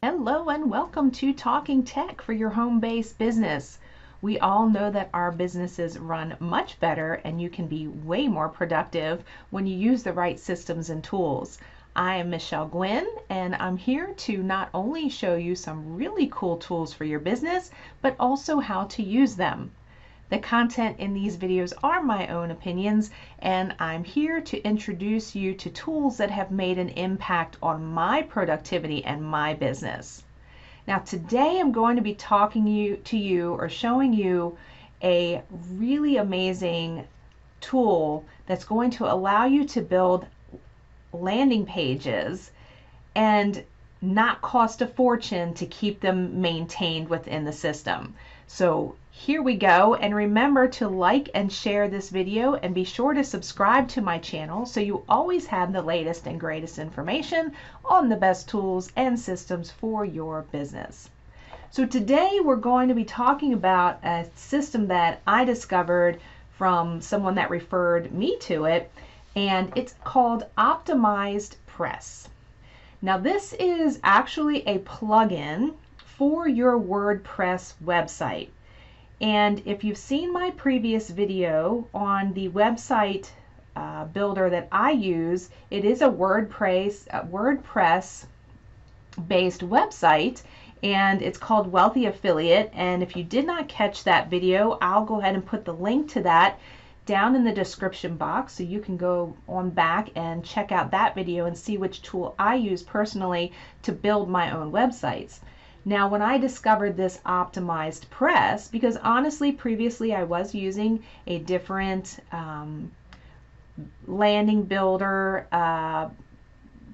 Hello and welcome to Talking Tech for your home-based business. We all know that our businesses run much better and you can be way more productive when you use the right systems and tools. I am Michelle Guinn and I'm here to not only show you some really cool tools for your business, but also how to use them. The content in these videos are my own opinions, and I'm here to introduce you to tools that have made an impact on my productivity and my business. Now today I'm going to be talking to you or showing you a really amazing tool that's going to allow you to build landing pages and not cost a fortune to keep them maintained within the system. So here we go, and remember to like and share this video and be sure to subscribe to my channel so you always have the latest and greatest information on the best tools and systems for your business. So today we're going to be talking about a system that I discovered from someone that referred me to it, and it's called Optimized Press. Now this is actually a plugin for your WordPress website. And if you've seen my previous video on the website builder that I use, it is a WordPress based website, and it's called Wealthy Affiliate. And if you did not catch that video, I'll go ahead and put the link to that down in the description box so you can go on back and check out that video and see which tool I use personally to build my own websites. Now when I discovered this Optimized Press, because honestly previously I was using a different landing builder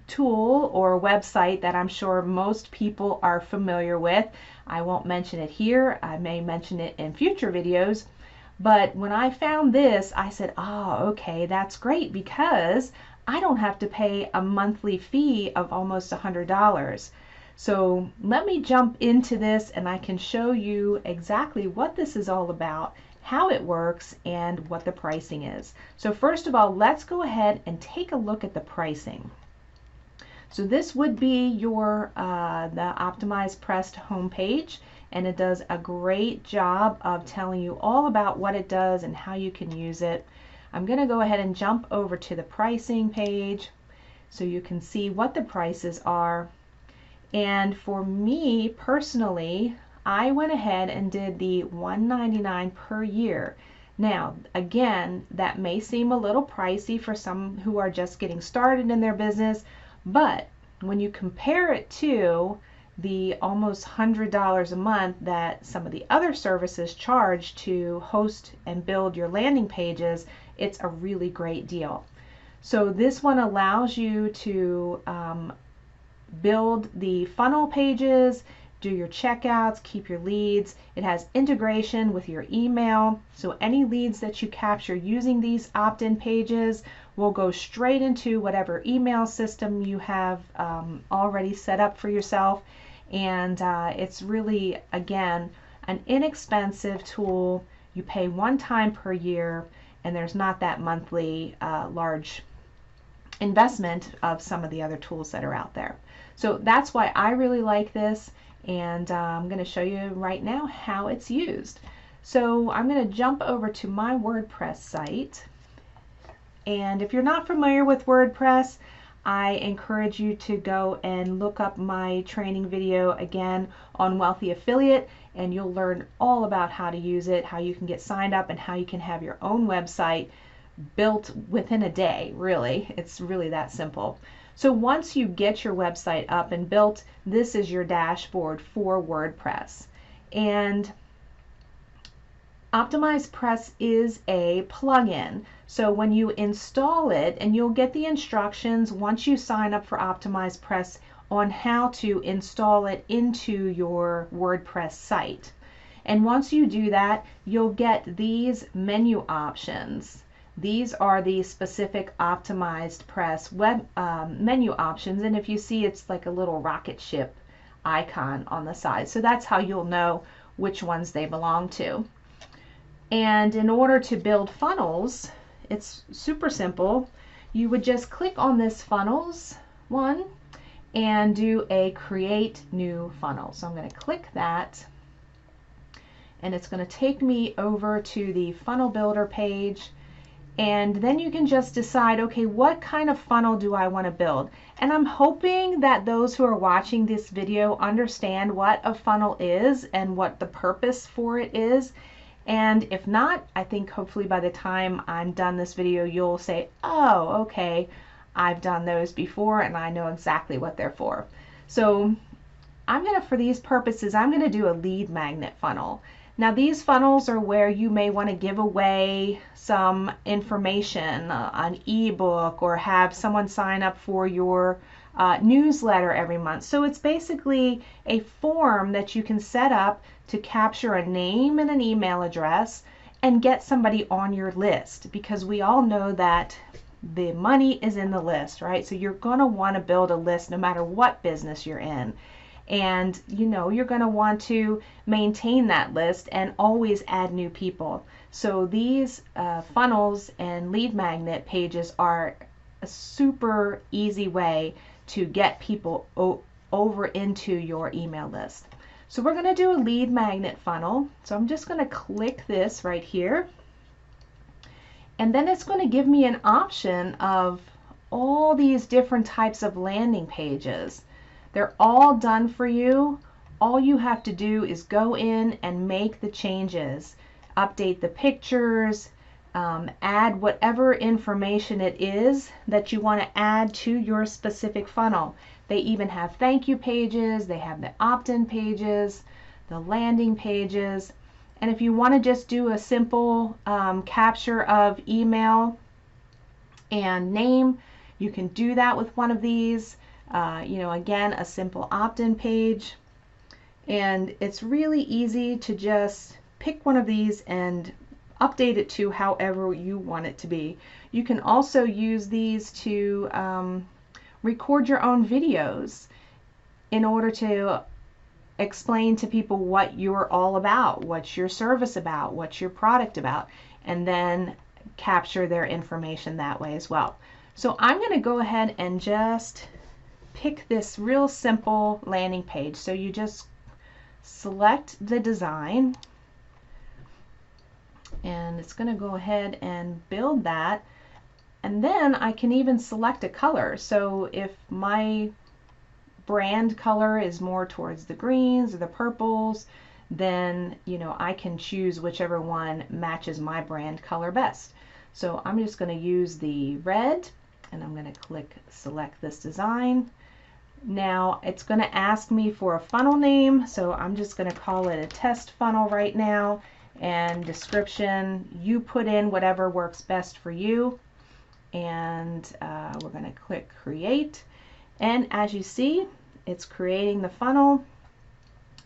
tool or website that I'm sure most people are familiar with. I won't mention it here, I may mention it in future videos. But when I found this, I said, oh, okay, that's great because I don't have to pay a monthly fee of almost $100. So let me jump into this and I can show you exactly what this is all about, how it works, and what the pricing is. So first of all, let's go ahead and take a look at the pricing. So this would be your the Optimized Pressed homepage, and it does a great job of telling you all about what it does and how you can use it. I'm going to go ahead and jump over to the pricing page so you can see what the prices are. And for me personally, I went ahead and did the $199 per year. Now, again, that may seem a little pricey for some who are just getting started in their business, but when you compare it to the almost $100 a month that some of the other services charge to host and build your landing pages, it's a really great deal. So this one allows you to build the funnel pages, do your checkouts, keep your leads. It has integration with your email, so any leads that you capture using these opt-in pages will go straight into whatever email system you have already set up for yourself. And it's really, again, an inexpensive tool. You pay one time per year, and there's not that monthly large investment of some of the other tools that are out there. So that's why I really like this, and I'm going to show you right now how it's used. So I'm going to jump over to my WordPress site, and if you're not familiar with WordPress, I encourage you to go and look up my training video again on Wealthy Affiliate, and you'll learn all about how to use it, how you can get signed up, and how you can have your own website built within a day. Really, it's really that simple. So once you get your website up and built, this is your dashboard for WordPress. And Optimized Press is a plugin. So when you install it, and you'll get the instructions once you sign up for Optimized Press on how to install it into your WordPress site. And once you do that, you'll get these menu options. These are the specific Optimized Press web menu options, and if you see, it's like a little rocket ship icon on the side. So that's how you'll know which ones they belong to. And in order to build funnels, it's super simple. You would just click on this funnels one, and do a create new funnel. So I'm going to click that, and it's going to take me over to the funnel builder page. And then you can just decide, okay, what kind of funnel do I want to build? And I'm hoping that those who are watching this video understand what a funnel is and what the purpose for it is. And if not, I think hopefully by the time I'm done this video, you'll say, oh, okay, I've done those before and I know exactly what they're for. So for these purposes, I'm going to do a lead magnet funnel. Now these funnels are where you may want to give away some information, an ebook, or have someone sign up for your newsletter every month. So it's basically a form that you can set up to capture a name and an email address and get somebody on your list, because we all know that the money is in the list, right? So you're going to want to build a list no matter what business you're in. And you're going to want to maintain that list and always add new people. So these funnels and lead magnet pages are a super easy way to get people over into your email list. So we're going to do a lead magnet funnel. So I'm just going to click this right here. And then it's going to give me an option of all these different types of landing pages. They're all done for you. All you have to do is go in and make the changes, update the pictures, add whatever information it is that you want to add to your specific funnel. They even have thank you pages, they have the opt-in pages, the landing pages. And if you want to just do a simple capture of email and name, you can do that with one of these. Again, a simple opt-in page. And it's really easy to just pick one of these and update it to however you want it to be. You can also use these to record your own videos in order to explain to people what you're all about, what's your service about, what's your product about, and then capture their information that way as well. So I'm going to go ahead and just pick this real simple landing page. So you just select the design, and it's going to go ahead and build that. And then I can even select a color. So if my brand color is more towards the greens or the purples, then I can choose whichever one matches my brand color best. So I'm just going to use the red, and I'm going to click select this design. Now it's going to ask me for a funnel name, so I'm just going to call it a test funnel right now. And description, you put in whatever works best for you. And we're going to click create. And as you see, it's creating the funnel.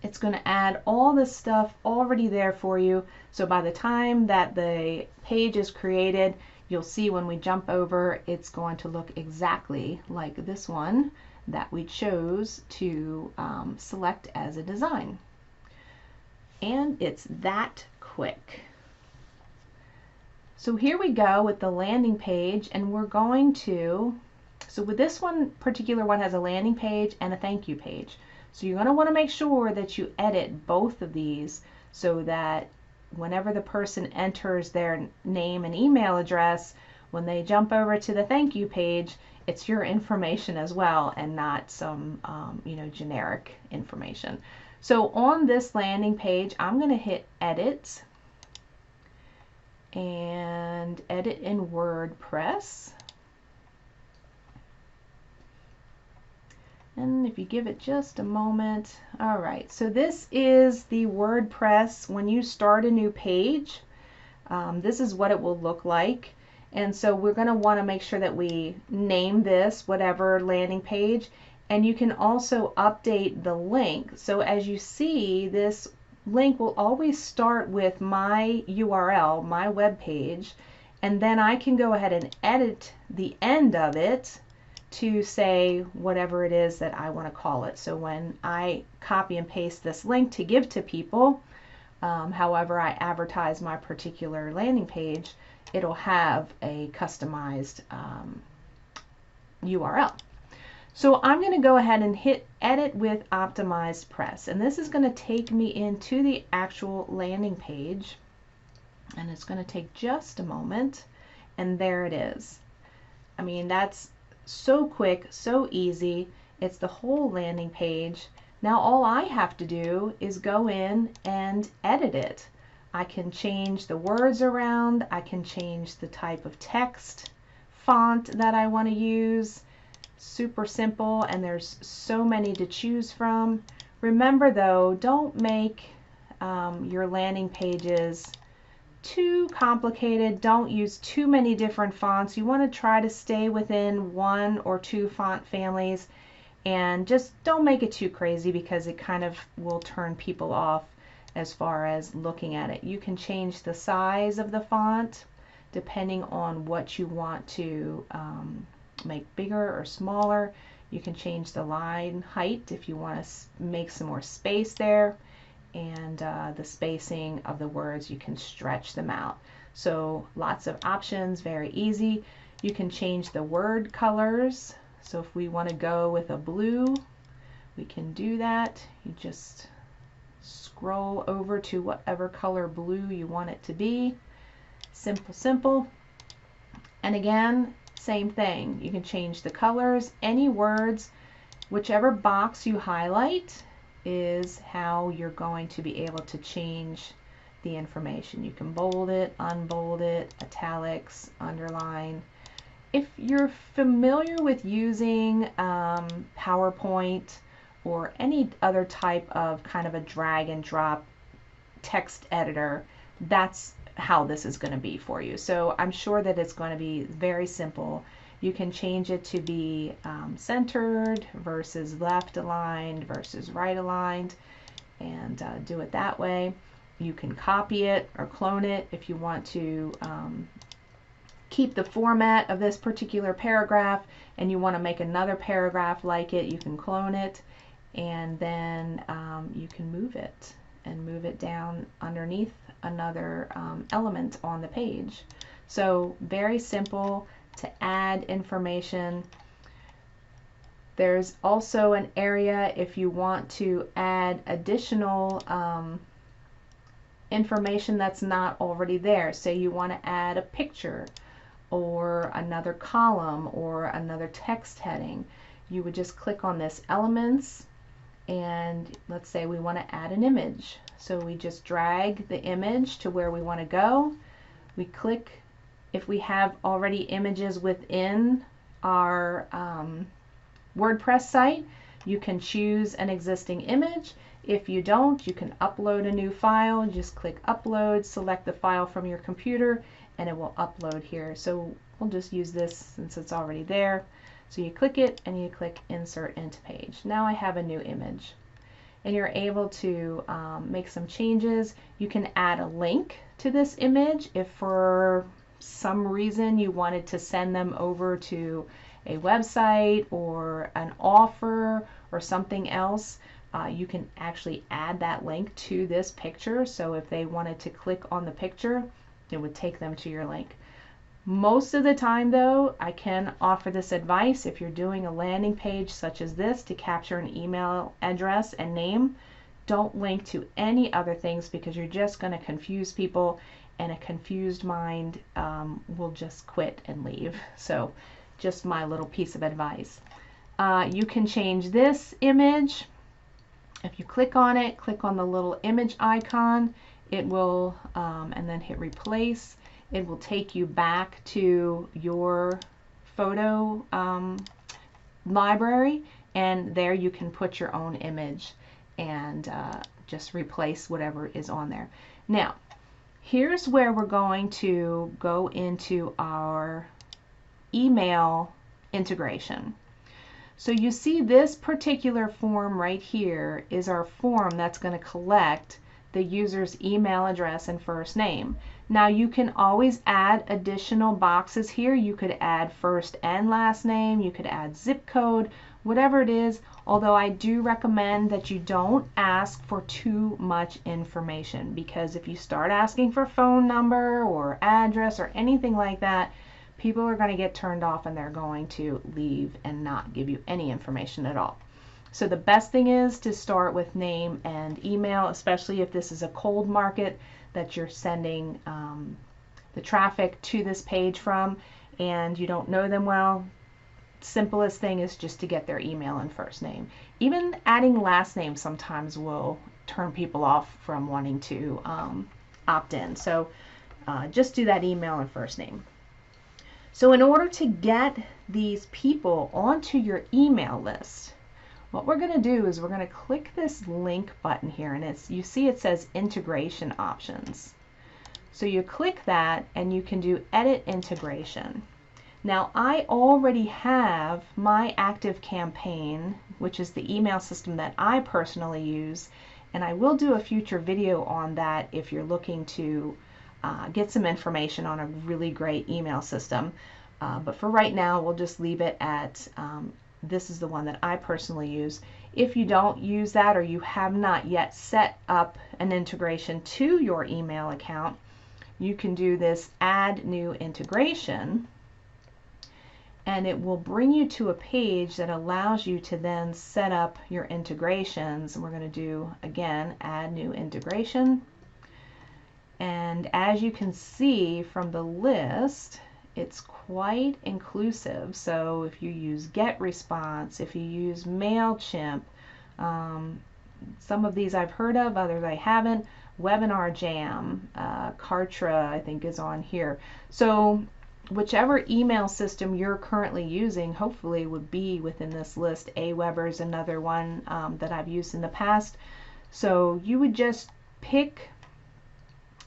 It's going to add all this stuff already there for you. So by the time that the page is created, you'll see when we jump over, it's going to look exactly like this one that we chose to select as a design. And it's that quick. So here we go with the landing page, and we're going to, so with this one particular one has a landing page and a thank you page. So you're going to want to make sure that you edit both of these so that whenever the person enters their name and email address, when they jump over to the thank you page, it's your information as well and not some generic information. So on this landing page, I'm going to hit edit and edit in WordPress. And if you give it just a moment. All right, so this is the WordPress when you start a new page. This is what it will look like. And so we're going to want to make sure that we name this whatever landing page, and you can also update the link. So as you see, this link will always start with my URL, my web page, and then I can go ahead and edit the end of it to say whatever it is that I want to call it. So when I copy and paste this link to give to people, however I advertise my particular landing page, it'll have a customized URL. So I'm going to go ahead and hit edit with optimized press, and this is going to take me into the actual landing page, and it's going to take just a moment, and there it is. I mean, that's so quick, so easy. It's the whole landing page. Now all I have to do is go in and edit it. I can change the words around, I can change the type of text, font that I want to use. Super simple, and there's so many to choose from. Remember though, don't make your landing pages too complicated. Don't use too many different fonts. You want to try to stay within 1 or 2 font families, and just don't make it too crazy because it kind of will turn people off as far as looking at it. You can change the size of the font depending on what you want to make bigger or smaller. You can change the line height if you want to make some more space there, and the spacing of the words, you can stretch them out. So lots of options, very easy. You can change the word colors. So if we want to go with a blue, we can do that. You just scroll over to whatever color blue you want it to be. Simple, simple. And again, same thing. You can change the colors, any words, whichever box you highlight is how you're going to be able to change the information. You can bold it, unbold it, italics, underline. If you're familiar with using PowerPoint or any other type of kind of a drag and drop text editor, that's how this is going to be for you. So I'm sure that it's going to be very simple. You can change it to be centered versus left aligned versus right aligned, and do it that way. You can copy it or clone it if you want to keep the format of this particular paragraph and you want to make another paragraph like it. You can clone it, and then you can move it and move it down underneath another element on the page. So very simple to add information. There's also an area if you want to add additional information that's not already there. Say you want to add a picture or another column or another text heading. You would just click on this elements, and let's say we want to add an image. So we just drag the image to where we want to go. We click. If we have already images within our WordPress site, you can choose an existing image. If you don't, you can upload a new file. Just click upload, select the file from your computer, and it will upload here. So we'll just use this since it's already there. So you click it and you click insert into page. Now I have a new image, and you're able to make some changes. You can add a link to this image if for some reason you wanted to send them over to a website or an offer or something else. You can actually add that link to this picture, so if they wanted to click on the picture, it would take them to your link. Most of the time though, I can offer this advice. If you're doing a landing page such as this to capture an email address and name, don't link to any other things, because you're just going to confuse people, and a confused mind will just quit and leave. So just my little piece of advice. You can change this image. If you click on it, click on the little image icon, it will, and then hit replace. It will take you back to your photo library, and there you can put your own image and just replace whatever is on there. Now, here's where we're going to go into our email integration. So you see this particular form right here is our form that's going to collect the user's email address and first name. Now you can always add additional boxes here. You could add first and last name, you could add zip code, whatever it is, although I do recommend that you don't ask for too much information, because if you start asking for phone number or address or anything like that, people are going to get turned off and they're going to leave and not give you any information at all. So the best thing is to start with name and email, especially if this is a cold market that you're sending the traffic to this page from and you don't know them well. Simplest thing is just to get their email and first name. Even adding last name sometimes will turn people off from wanting to opt in. So just do that email and first name. So in order to get these people onto your email list, what we're going to do is we're going to click this link button here, and you see it says integration options. So you click that and you can do edit integration. Now I already have my active campaign, which is the email system that I personally use, and I will do a future video on that if you're looking to get some information on a really great email system. But for right now, we'll just leave it at this is the one that I personally use. If you don't use that or you have not yet set up an integration to your email account, you can do this add new integration, and it will bring you to a page that allows you to then set up your integrations. And we're going to do, again, add new integration. And as you can see from the list, it's quite inclusive. So if you use GetResponse, if you use MailChimp, some of these I've heard of, others I haven't. Webinar Jam, Kartra, I think is on here. So whichever email system you're currently using hopefully would be within this list. Aweber is another one that I've used in the past. So you would just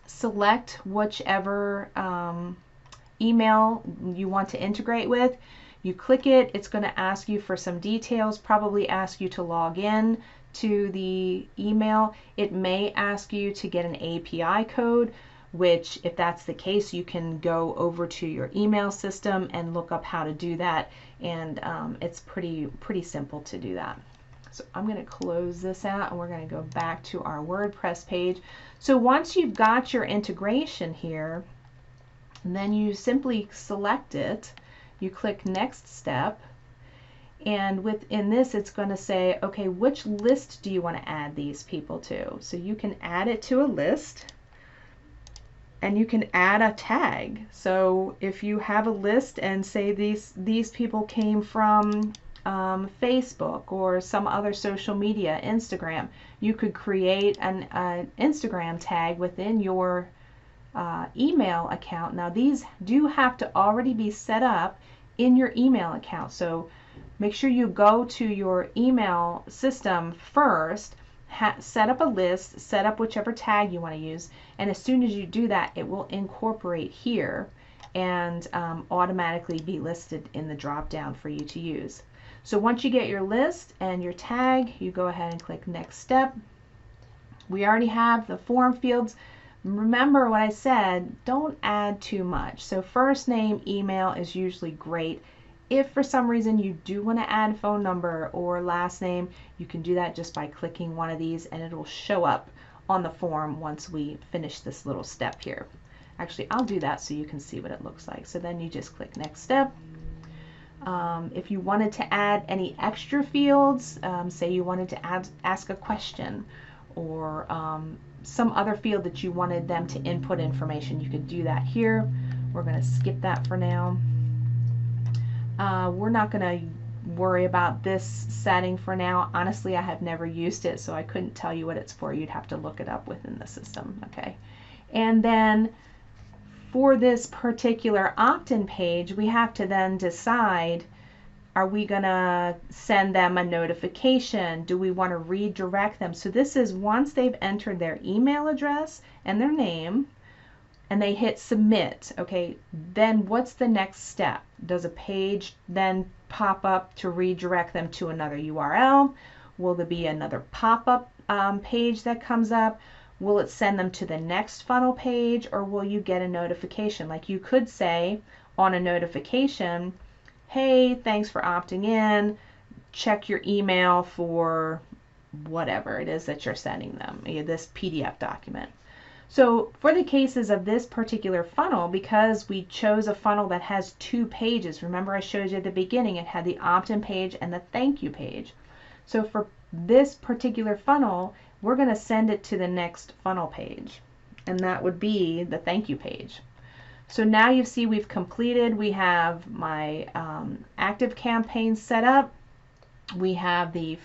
select whichever email you want to integrate with. You click it, it's going to ask you for some details, probably ask you to log in to the email. It may ask you to get an API code, which if that's the case, you can go over to your email system and look up how to do that, and it's pretty simple to do that. So I'm going to close this out and we're going to go back to our WordPress page. So once you've got your integration here, then you simply select it, you click next step, and within this it's going to say, okay, which list do you want to add these people to? So you can add it to a list, and you can add a tag. So if you have a list and say these people came from Facebook or some other social media, Instagram, you could create an Instagram tag within your email account. Now these do have to already be set up in your email account, so make sure you go to your email system first, set up a list, set up whichever tag you want to use, and as soon as you do that, it will incorporate here and automatically be listed in the drop down for you to use. So once you get your list and your tag, you go ahead and click next step. We already have the form fields. Remember what I said, don't add too much. So first name, email is usually great. If for some reason you do want to add phone number or last name, you can do that just by clicking one of these and it will show up on the form once we finish this little step here. Actually, I'll do that so you can see what it looks like. So then you just click next step. If you wanted to add any extra fields, say you wanted to ask a question or some other field that you wanted them to input information, you could do that here. We're going to skip that for now. We're not going to worry about this setting for now. Honestly, I have never used it, so I couldn't tell you what it's for. You'd have to look it up within the system. Okay, and then for this particular opt-in page, we have to then decide, are we going to send them a notification? Do we want to redirect them? So this is once they've entered their email address and their name and they hit submit, okay, then what's the next step? Does a page then pop up to redirect them to another URL? Will there be another pop-up page that comes up? Will it send them to the next funnel page, or will you get a notification? Like you could say on a notification, hey, thanks for opting in, check your email for whatever it is that you're sending them, this PDF document. So for the cases of this particular funnel, because we chose a funnel that has 2 pages, remember I showed you at the beginning, it had the opt-in page and the thank you page. So for this particular funnel, we're going to send it to the next funnel page, and that would be the thank you page. So now you see we've completed. We have my active campaign set up. We have the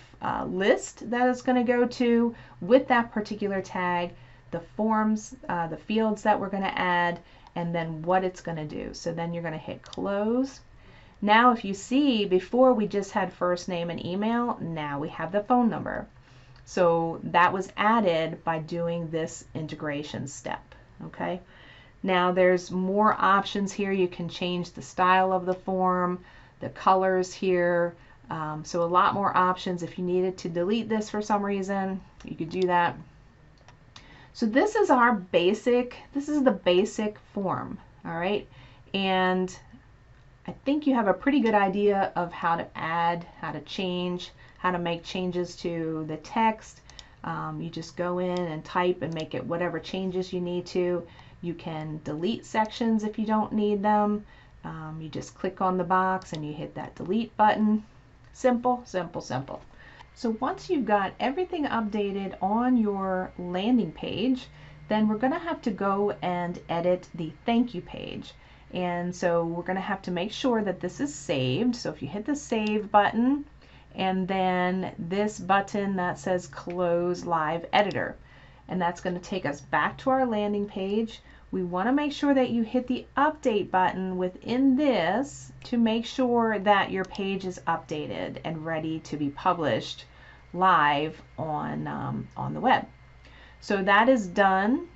list that it's going to go to with that particular tag, the forms, the fields that we're going to add, and then what it's going to do. So then you're going to hit close. Now if you see, before we just had first name and email, now we have the phone number. So that was added by doing this integration step. Okay. Now there's more options here. You can change the style of the form, the colors here. So a lot more options. If you needed to delete this for some reason, you could do that. So this is our basic, this is the basic form, all right? And I think you have a pretty good idea of how to add, how to change, how to make changes to the text. You just go in and type and make it whatever changes you need to. You can delete sections if you don't need them. You just click on the box and you hit that delete button. Simple, simple, simple. So once you've got everything updated on your landing page, then we're going to have to go and edit the thank you page. And so we're going to have to make sure that this is saved. So if you hit the save button and then this button that says close live editor, and that's going to take us back to our landing page. We want to make sure that you hit the update button within this to make sure that your page is updated and ready to be published live on the web. So that is done,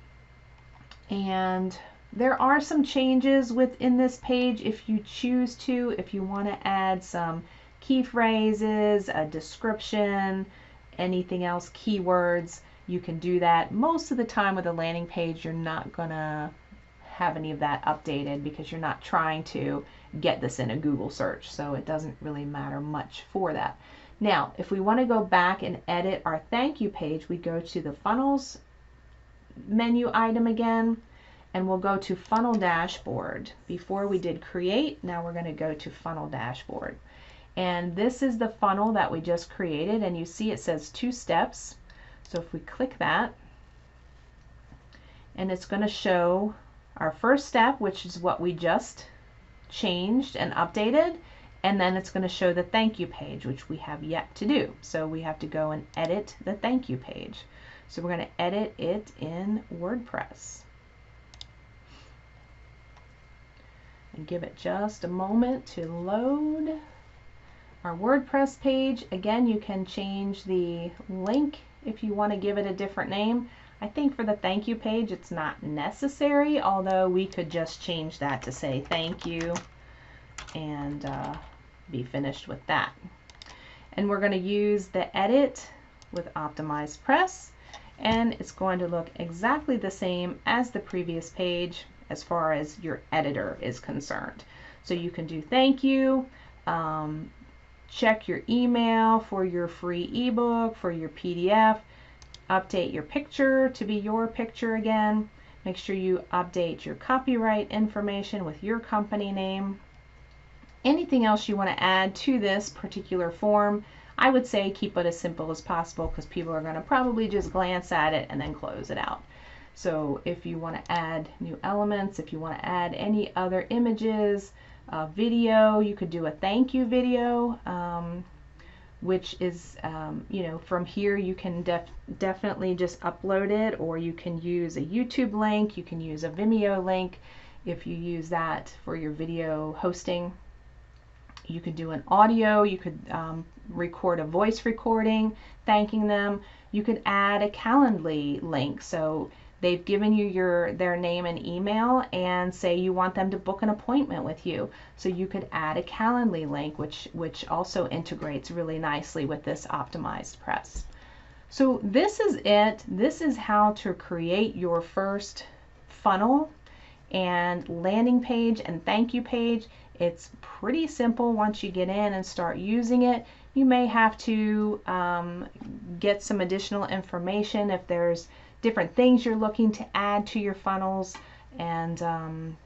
and there are some changes within this page if you choose to. If you want to add some key phrases, a description, anything else, keywords, you can do that. Most of the time with a landing page, you're not going to have any of that updated because you're not trying to get this in a Google search, so it doesn't really matter much for that. Now, if we want to go back and edit our thank you page, we go to the funnels menu item again, and we'll go to funnel dashboard. Before we did create, now we're going to go to funnel dashboard. And this is the funnel that we just created, and you see it says 2 steps. So if we click that, and it's going to show our first step, which is what we just changed and updated, and then it's going to show the thank you page, which we have yet to do. So we have to go and edit the thank you page. So we're going to edit it in WordPress. And give it just a moment to load our WordPress page. Again, you can change the link if you want to give it a different name. I think for the thank you page it's not necessary, although we could just change that to say thank you and be finished with that. And we're going to use the edit with optimized press, and it's going to look exactly the same as the previous page as far as your editor is concerned. So you can do thank you, check your email for your free ebook, for your PDF, update your picture to be your picture again, make sure you update your copyright information with your company name. Anything else you want to add to this particular form, I would say keep it as simple as possible because people are going to probably just glance at it and then close it out. So if you want to add new elements, if you want to add any other images, video, you could do a thank you video, which is, you know, from here you can definitely just upload it, or you can use a YouTube link, you can use a Vimeo link if you use that for your video hosting. You could do an audio, you could record a voice recording thanking them. You could add a Calendly link, so they've given you their name and email and say you want them to book an appointment with you. So you could add a Calendly link, which also integrates really nicely with this optimized press. So this is it. This is how to create your first funnel and landing page and thank you page. It's pretty simple once you get in and start using it. You may have to get some additional information if there's different things you're looking to add to your funnels, and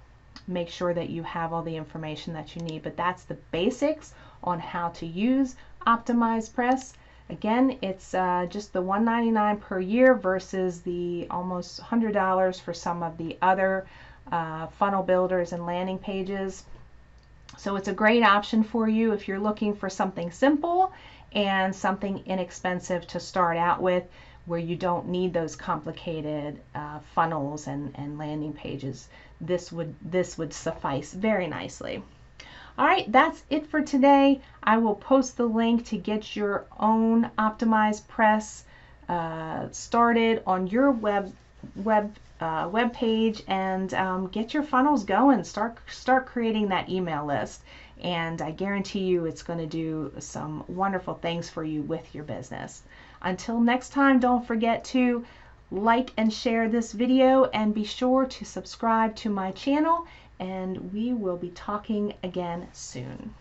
make sure that you have all the information that you need. But that's the basics on how to use OptimizePress. Again, it's just the $199 per year versus the almost $100 for some of the other funnel builders and landing pages. So it's a great option for you if you're looking for something simple and something inexpensive to start out with, where you don't need those complicated funnels and landing pages. This would suffice very nicely. All right, that's it for today. I will post the link to get your own OptimizePress started on your web page, and get your funnels going. Start creating that email list, and I guarantee you it's going to do some wonderful things for you with your business. Until next time, don't forget to like and share this video, and be sure to subscribe to my channel, and we will be talking again soon.